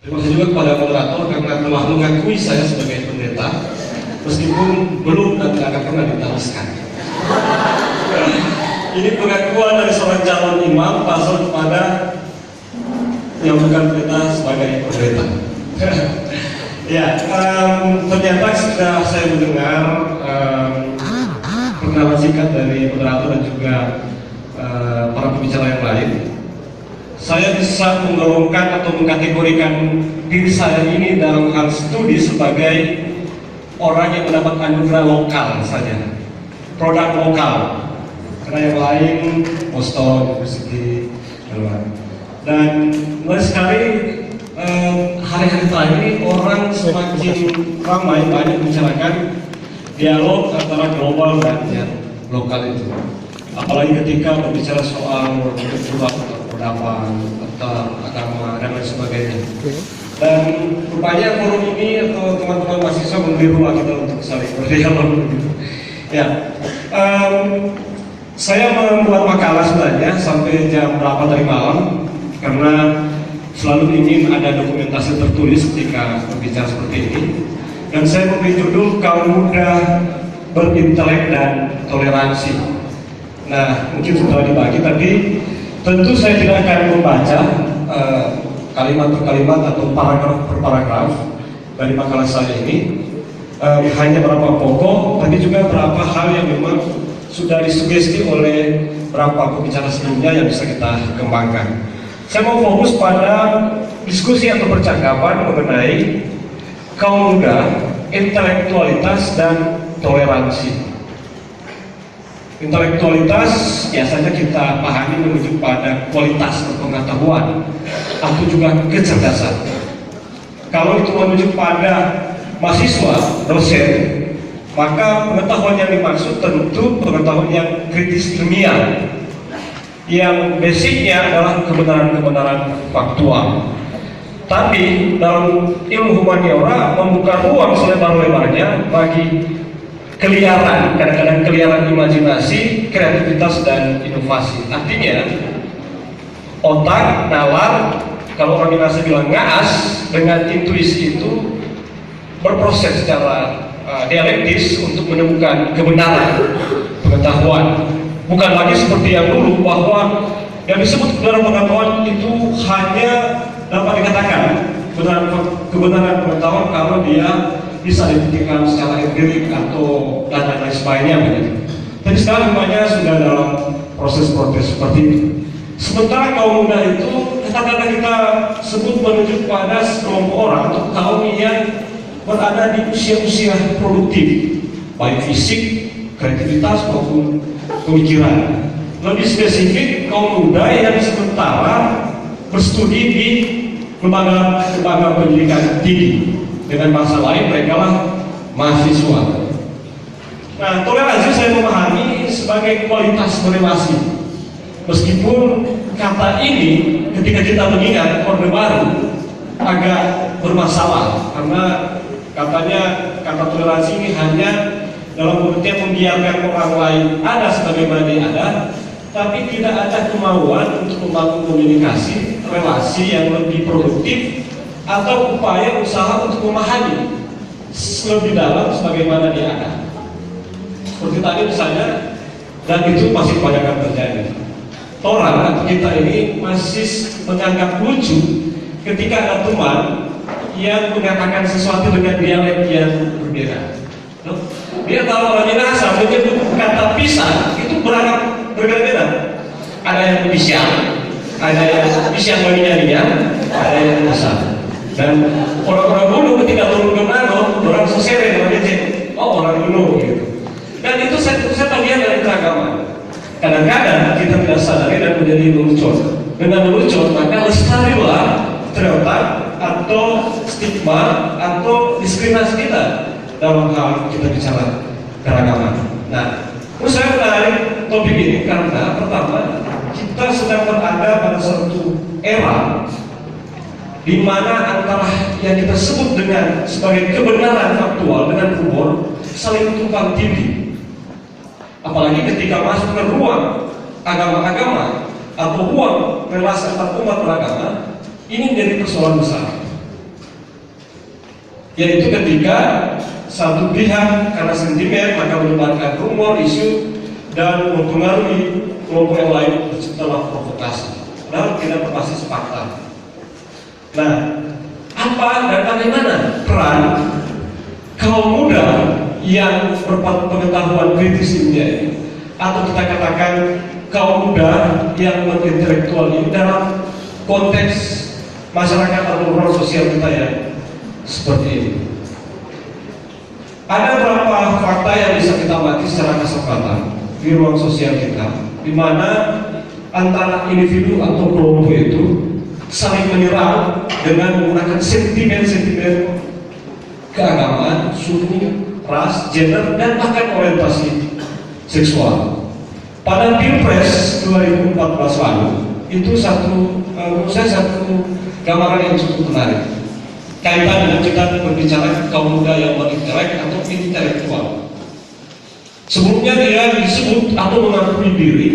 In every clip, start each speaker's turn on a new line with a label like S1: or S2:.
S1: Terima kasih juga kepada moderator karena telah mengakui saya sebagai pendeta, meskipun belum dan tidak akan pernah diteruskan. Ini pengakuan dari seorang calon imam pasal kepada yang bukan pendeta sebagai pendeta. Ya, ternyata sudah saya mendengar perkenalan singkat dari moderator dan juga para pembicara yang lain. Saya bisa menggolongkan atau mengkategorikan diri saya ini dalam hal studi sebagai orang yang mendapat anugerah lokal saja, produk lokal. Karena yang lain Boston University dan mulai sekali hari-hari terakhir ini orang semakin ramai banyak membicarakan dialog antara global dan yang lokal itu. Apalagi ketika berbicara soal pendapat atau agama dan lain sebagainya. Dan rupanya forum ini atau teman-teman mahasiswa memberi ruang kita untuk saling berdialog. Ya, saya membuat makalah sebenarnya sampai jam berapa tadi malam karena selalu ingin ada dokumentasi tertulis ketika berbicara seperti ini. Dan saya memberi judul kaum muda berintelek dan toleransi. Nah, mungkin sudah dibagi tadi. Tentu saya tidak akan membaca kalimat per kalimat atau paragraf per paragraf dari makalah saya ini. Hanya beberapa pokok, tapi juga beberapa hal yang memang sudah disugesti oleh beberapa pembicara sebelumnya yang bisa kita kembangkan. Saya mau fokus pada diskusi atau percakapan mengenai kaum muda, intelektualitas dan toleransi. Intelektualitas biasanya kita pahami menuju pada kualitas pengetahuan atau juga kecerdasan. Kalau itu menuju pada mahasiswa, dosen, maka pengetahuan yang dimaksud tentu pengetahuan yang kritis ilmiah, yang basicnya adalah kebenaran-kebenaran faktual. Tapi dalam ilmu humaniora membuka ruang selebar-lebarnya bagi keliaran, kadang-kadang keliaran imajinasi, kreativitas dan inovasi. Artinya otak, nalar, kalau orang Indonesia bilang ngaas, dengan intuisi itu berproses secara dialektis untuk menemukan kebenaran pengetahuan. Bukan lagi seperti yang dulu bahwa yang disebut kebenaran pengetahuan itu hanya dapat dikatakan kebenaran pengetahuan kalau dia bisa dibuktikan secara empirik atau dan lain sebagainya begitu. Tapi sekarang rupanya sudah dalam proses seperti itu. Sementara kaum muda itu katakanlah kita sebut menuju pada sekelompok orang atau kaum yang berada di usia-usia produktif, baik fisik, kreativitas maupun pemikiran. Lebih spesifik kaum muda yang sementara berstudi di lembaga pendidikan tinggi. Dengan bahasa lain mereka lah mahasiswa. Nah, toleransi saya memahami sebagai kualitas berrelasi. Meskipun kata ini ketika kita mengingat Orde Baru agak bermasalah karena katanya kata toleransi ini hanya dalam pengertian membiarkan orang lain ada sebagaimana dia ada, tapi tidak ada kemauan untuk membangun komunikasi, relasi yang lebih produktif atau upaya usaha untuk memahami lebih dalam sebagaimana dia ada. Seperti tadi misalnya, dan itu masih banyak yang terjadi. Orang atau kita ini masih menganggap lucu ketika ada teman yang mengatakan sesuatu dengan dialek yang berbeda. Dia tahu orang Minahasa menyebut kata pisang itu berbeda-beda. Ada yang pisang, ada yang pisang bagi-bagi, ada yang besar. Dan orang-orang dulu ketika turun ke Manado, orang sesere, orang ngecek, oh orang dulu gitu. Dan itu saya lihat dari keragaman. Kadang-kadang kita tidak sadari dan menjadi lelucon. Dengan lelucon maka lestarilah stereotip atau stigma atau diskriminasi kita dalam hal kita bicara keragaman. Nah, saya menarik topik ini karena pertama kita sedang berada pada suatu era di mana antara yang kita sebut dengan sebagai kebenaran faktual dengan rumor saling tumpang tindih. Apalagi ketika masuk ke ruang agama-agama atau ruang relasi antar umat beragama, ini menjadi persoalan besar. yaitu ketika satu pihak karena sentimen maka menyebarkan rumor, isu, dan mempengaruhi kelompok yang lain terciptalah provokasi, padahal tidak berbasis fakta. Nah, apa dan bagaimana peran kaum muda yang berpengetahuan kritis ini, atau kita katakan kaum muda yang berintelektual ini dalam konteks masyarakat atau ruang sosial kita yang seperti ini? Ada beberapa fakta yang bisa kita amati secara kesempatan di ruang sosial kita, di mana antara individu atau kelompok itu saling menyerang dengan menggunakan sentimen-sentimen keagamaan, suku, ras, gender, dan bahkan orientasi seksual. Pada Pilpres 2014 lalu, itu menurut saya satu gambaran yang cukup menarik kaitan dengan kita berbicara kaum muda yang berintelek atau intelektual. Sebelumnya dia disebut atau mengakui diri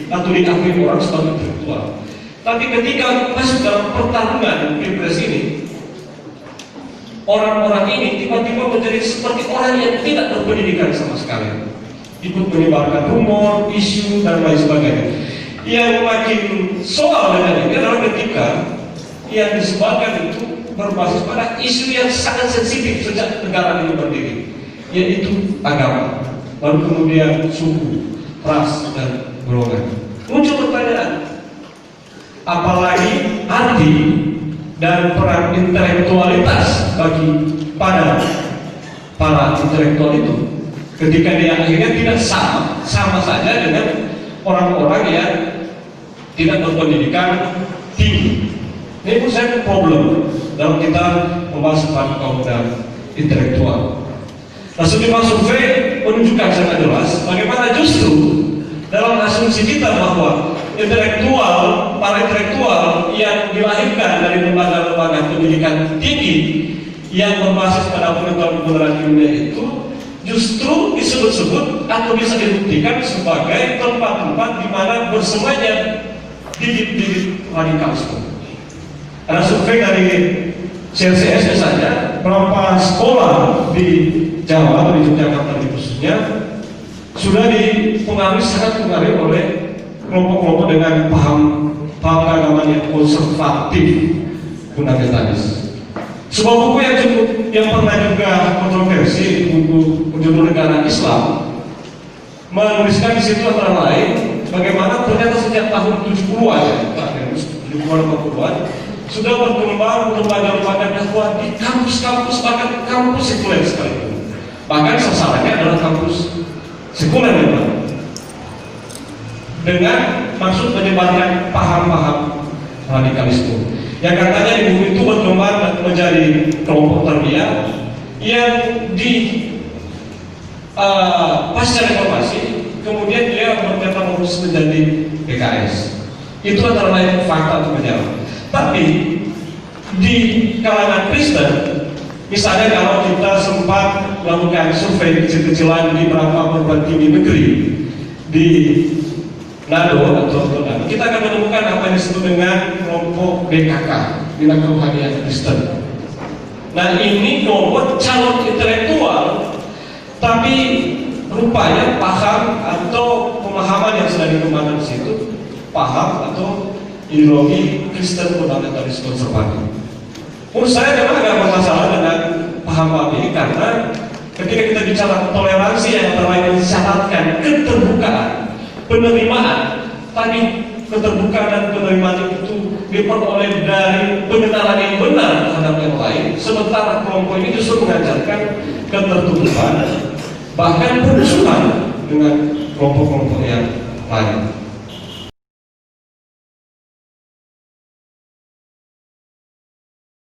S1: atau diakui orang sebagai intelektual, tapi ketika masuk dalam pertarungan Pilpres ini, orang-orang ini tiba-tiba menjadi seperti orang yang tidak berpendidikan sama sekali, ikut menyebarkan rumor, isu, dan lain sebagainya. Yang makin soal dengan ini adalah ketika yang disebarkan itu berbasis pada isu yang sangat sensitif sejak negara ini berdiri, yaitu agama, lalu kemudian suku, ras, dan golongan. Muncul pertanyaan, apalagi arti dan peran intelektualitas bagi pada para intelektual itu ketika dia akhirnya tidak sama saja dengan orang-orang yang tidak berpendidikan tinggi. Ini pun saya problem dalam kita membahas tentang kaum muda intelektual. Nah, sejumlah survei menunjukkan sangat jelas bagaimana justru dalam asumsi kita bahwa para intelektual yang dilahirkan dari lembaga-lembaga pendidikan tinggi yang berbasis pada pengetahuan kebenaran ilmiah itu justru disebut-sebut atau bisa dibuktikan sebagai tempat-tempat di mana bersemayam bibit-bibit radikalisme. Ada survei dari CLCS misalnya, beberapa sekolah di Jawa atau di Yogyakarta khususnya sudah sangat dipengaruhi oleh kelompok-kelompok dengan paham keagamaan yang konservatif, fundamentalis. Sebuah buku yang pernah juga kontroversi, buku berjudul Negara Islam, menuliskan di situ antara lain bagaimana ternyata sejak tahun 70-an, 70-an sudah berkembang lembaga-lembaga dakwah di kampus-kampus, bahkan kampus sekuler sekalipun. Bahkan sasarannya adalah kampus sekuler memang, dengan maksud menyebarkan paham-paham radikalisme yang katanya di buku itu berkembang menjadi kelompok terbiak yang di pasca reformasi kemudian dia bermetamorfosis menjadi PKS. Itu antara lain fakta untuk menjawab. Tapi di kalangan Kristen, misalnya kalau kita sempat melakukan survei kecil-kecilan di beberapa perguruan tinggi negeri di Nado atau Nado, kita akan menemukan apa yang disebut dengan kelompok BKK, Bina Kerohanian Kristen. Nah, ini kelompok calon intelektual, tapi rupanya paham atau pemahaman yang sedang dikembangkan di situ, paham atau ideologi Kristen fundamentalis konservatif. Menurut saya memang agak bermasalah dengan paham ini, karena ketika kita bicara toleransi yang terlalu mensyaratkan keterbukaan, penerimaan, tadi keterbukaan dan penerimaan itu diperoleh dari pengenalan yang benar terhadap yang lain, sementara kelompok ini justru mengajarkan ketertutupan, bahkan permusuhan dengan kelompok-kelompok yang lain.